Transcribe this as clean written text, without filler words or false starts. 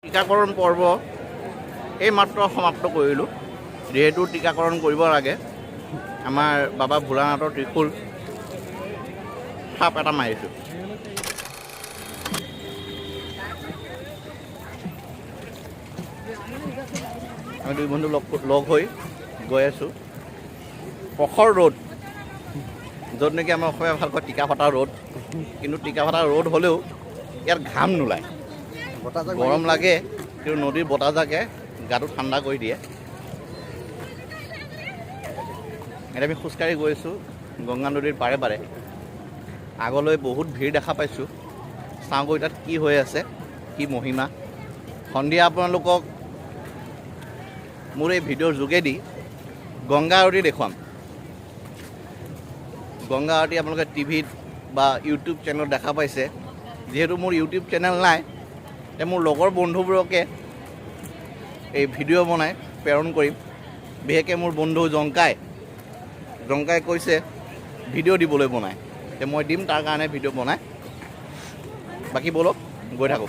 টিকাকৰণ পৰ্ব এইমাত্ৰ সমাপ্ত কৰিলোঁ। যিহেতু টিকাকৰণ কৰিব লাগে, আমাৰ বাবা ভোলানাথৰ ত্ৰিশূল সাপ এটা মাৰিছোঁ। আমি দুই বন্ধু লগ হৈ গৈ আছোঁ। প্ৰখৰ ৰ'দ, য'ত নেকি আমাৰ অসমীয়া ভাল কয় টিকা ফটা ৰ'দ, কিন্তু টিকা ফটা ৰ'দ হ'লেও ইয়াত ঘাম নোলায়। গৰম লাগে, কিন্তু নদীৰ বতাহজাকে গাটো ঠাণ্ডা কৰি দিয়ে। এতিয়া আমি খোজকাঢ়ি গৈ আছোঁ গংগা নদীৰ পাৰে পাৰে। আগলৈ বহুত ভিৰ দেখা পাইছোঁ। চাওঁগৈ তাত কি হৈ আছে, কি মহিমা। সন্ধিয়া আপোনালোকক মোৰ এই ভিডিঅ'ৰ যোগেদি গংগা আৰতি দেখুৱাম। গংগা আৰতি আপোনালোকে টিভিত বা ইউটিউব চেনেলত দেখা পাইছে। যিহেতু মোৰ ইউটিউব চেনেল নাই, মোৰ লগৰ বন্ধুবোৰকে এই ভিডিঅ' বনাই প্ৰেৰণ কৰিম। বিশেষকৈ মোৰ বন্ধু জংকাই কৈছে ভিডিঅ' দিবলৈ বনাই, মই দিম তাৰ কাৰণে ভিডিঅ' বনাই। বাকী ব'লক গৈ থাকোঁ।